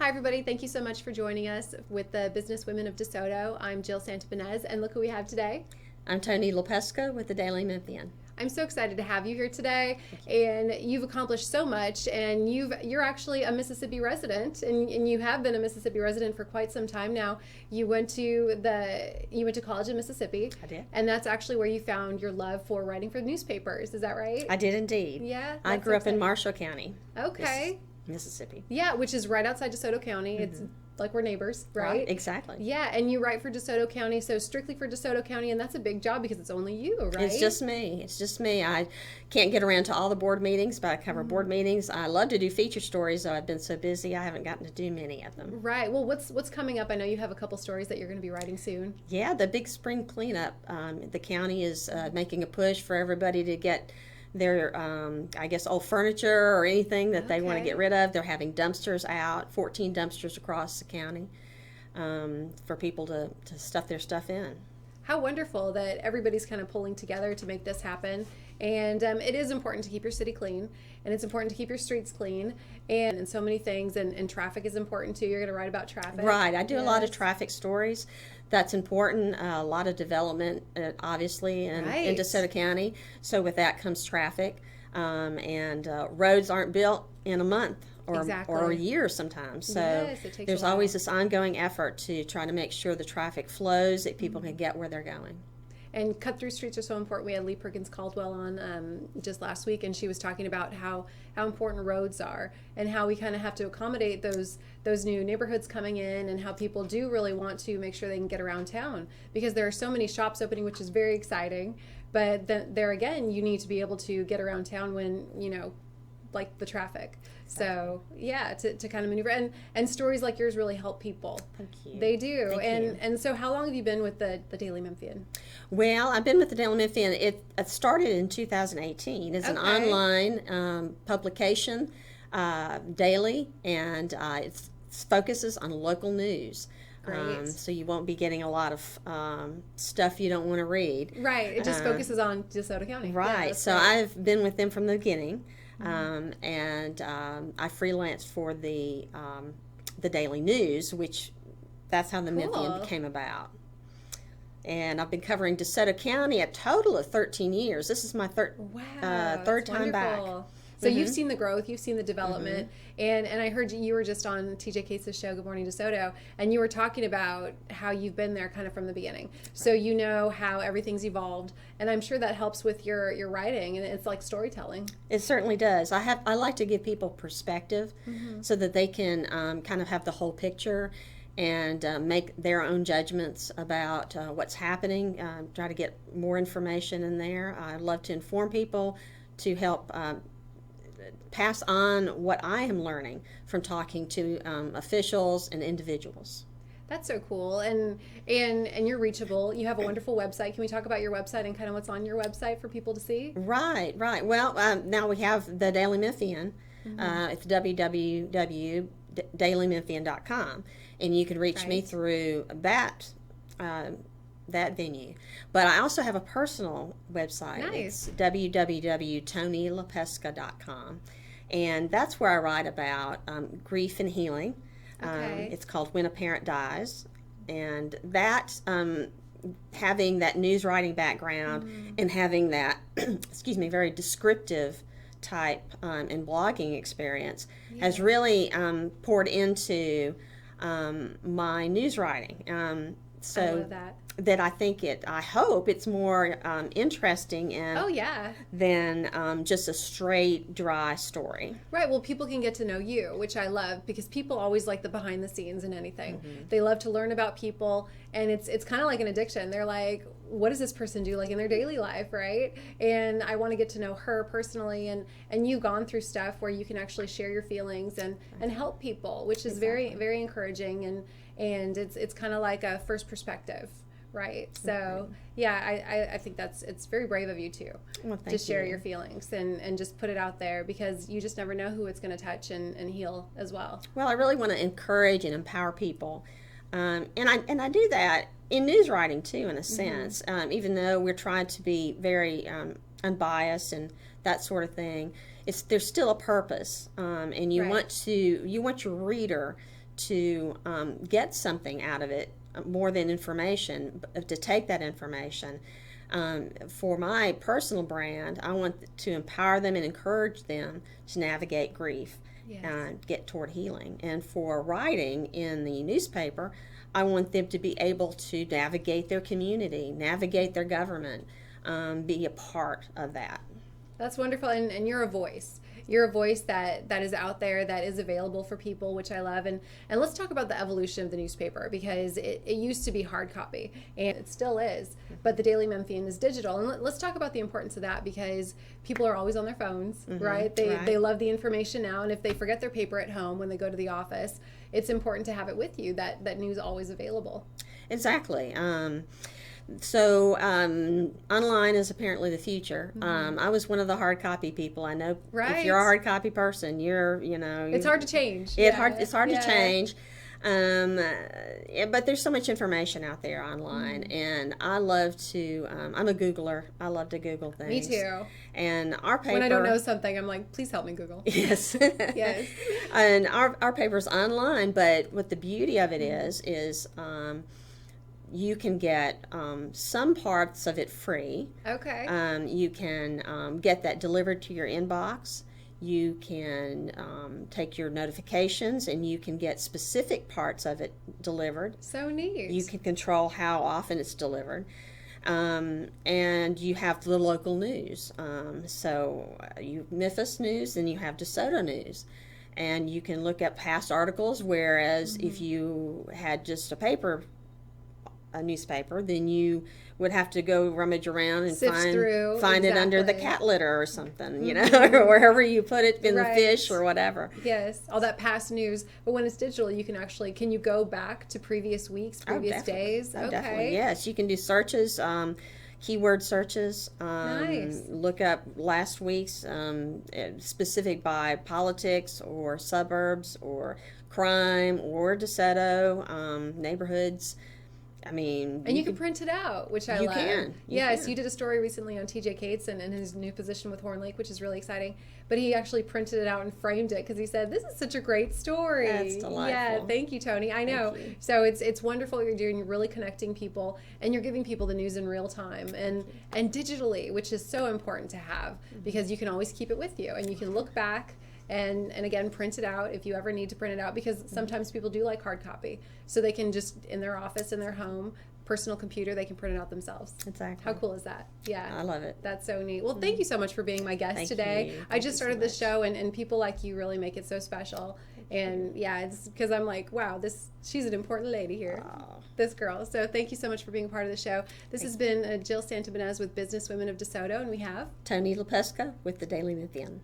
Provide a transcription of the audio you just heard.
Hi, everybody. Thank you so much for joining us with the Business Women of DeSoto. I'm Jill Santibanez, and look who we have today. I'm Toni Lepespka with the Daily Memphian. I'm so excited to have you here today, and you've accomplished so much, and you're actually a Mississippi resident, and you have been a Mississippi resident for quite some time now. You went to college in Mississippi. I did. And that's actually where you found your love for writing for newspapers. Is that right? I did indeed. Yeah. I grew up in Marshall County. Okay. Mississippi. Yeah, which is right outside DeSoto County. It's like we're neighbors, right? Exactly. Yeah, and you write for DeSoto County, so strictly for DeSoto County, and that's a big job because it's only you, right? It's just me. I can't get around to all the board meetings, but I cover board meetings. I love to do feature stories, though I've been so busy I haven't gotten to do many of them. Right. Well, what's coming up? I know you have a couple stories that you're going to be writing soon. Yeah, the big spring cleanup. The county is making a push for everybody to get their, old furniture or anything that they want to get rid of. They're having dumpsters out, 14 dumpsters across the county, for people to stuff their stuff in. How wonderful that everybody's kind of pulling together to make this happen. And it is important to keep your city clean, and it's important to keep your streets clean, and so many things, and traffic is important too. You're going to write about traffic. Right. I do a lot of traffic stories. That's important. A lot of development, obviously, in DeSoto County. So with that comes traffic, and roads aren't built in a month or a year sometimes. So it takes there's always this ongoing effort to try to make sure the traffic flows, that people can get where they're going. And cut-through streets are so important. We had Lee Perkins Caldwell on just last week, and she was talking about how important roads are and how we kind of have to accommodate those new neighborhoods coming in, and how people do really want to make sure they can get around town, because there are so many shops opening, which is very exciting. But then there again, you need to be able to get around town when, like the traffic. So yeah, to kind of maneuver, and stories like yours really help people. Thank you. They do. Thank you. And so how long have you been with the Daily Memphian? Well, I've been with the Daily Memphian. It started in 2018. It's an online publication, daily, and it focuses on local news. Great. So you won't be getting a lot of stuff you don't want to read. Right. It just focuses on DeSoto County. Right. Yeah, so great. I've been with them from the beginning, and I freelanced for the Daily News, which that's how the Memphian came about. And I've been covering DeSoto County a total of 13 years. This is my third time back. So you've seen the growth, you've seen the development, and I heard you were just on TJ Case's show, Good Morning DeSoto, and you were talking about how you've been there kind of from the beginning. So you know how everything's evolved, and I'm sure that helps with your writing, and it's like storytelling. It certainly does. I like to give people perspective so that they can kind of have the whole picture and make their own judgments about what's happening, try to get more information in there. I love to inform people, to help pass on what I am learning from talking to officials and individuals. That's so cool, and you're reachable. You have a wonderful website. Can we talk about your website and kind of what's on your website for people to see? Right. Well, now we have the Daily Memphian. It's www.dailymemphian.com, and you can reach me through that venue. But I also have a personal website. Nice. It's www.tonilepesca.com, and that's where I write about grief and healing. It's called When a Parent Dies, and that having that news writing background and having that very descriptive type and blogging experience has really poured into my news writing. I love that I hope it's more interesting than just a straight, dry story. Right. Well, people can get to know you, which I love, because people always like the behind the scenes in anything. They love to learn about people, and it's kind of like an addiction. They're like, what does this person do like in their daily life, right? And I want to get to know her personally, and you've gone through stuff where you can actually share your feelings and help people, which is very, very encouraging, and it's kind of like a first perspective. Right. So, yeah, I think it's very brave of you too, to share your feelings and just put it out there, because you just never know who it's going to touch and heal as well. Well, I really want to encourage and empower people. And I do that in news writing too, in a sense, even though we're trying to be very unbiased and that sort of thing. There's still a purpose, and you want your reader to get something out of it more than information, to take that information. For my personal brand, I want to empower them and encourage them to navigate grief and get toward healing. And for writing in the newspaper, I want them to be able to navigate their community, navigate their government, be a part of that. That's wonderful, and you're a voice. You're a voice that is out there, that is available for people, which I love. And let's talk about the evolution of the newspaper, because it used to be hard copy, and it still is. But the Daily Memphian is digital. And let's talk about the importance of that, because people are always on their phones, right? They love the information now, and if they forget their paper at home when they go to the office, it's important to have it with you, that news always available. Exactly. So online is apparently the future. I was one of the hard copy people. I know if you're a hard copy person, it's hard to change. It's hard to change. But there's so much information out there online, and I love to. I'm a Googler. I love to Google things. Me too. And our paper. When I don't know something, I'm like, please help me Google. Yes. Yes. And our paper's online, but what the beauty of it is. You can get some parts of it free. Okay. You can get that delivered to your inbox. You can take your notifications, and you can get specific parts of it delivered. So neat. You can control how often it's delivered. And you have the local news. So you Memphis news, and you have DeSoto news. And you can look up past articles, whereas if you had just a newspaper, then you would have to go rummage around and find it under the cat litter or something, or wherever you put it in the fish or whatever. Yes, all that past news. But when it's digital, you can you go back to previous weeks, previous days? Okay. Definitely. Yes, you can do searches, keyword searches. Nice. Look up last week's specific by politics or suburbs or crime or DeSoto, neighborhoods. I mean, and you can print it out, which I love. You can. You did a story recently on TJ Cates and his new position with Horn Lake, which is really exciting. But he actually printed it out and framed it because he said, "This is such a great story." That's delightful. Yeah, thank you, Toni. I know. So it's wonderful what you're doing. You're really connecting people, and you're giving people the news in real time and digitally, which is so important to have because you can always keep it with you and you can look back. And again, print it out if you ever need to print it out, because sometimes people do like hard copy, so they can just in their office, in their home, personal computer, they can print it out themselves. Exactly. How cool is that? Yeah, I love it. That's so neat. Well, thank you so much for being my guest today. I just started this show, and people like you really make it so special. And yeah, it's because I'm like, wow, she's an important lady here, this girl. So thank you so much for being a part of the show. This has been Jill Santibanez with Business Women of DeSoto, and we have Toni Lepespka with the Daily Memphian.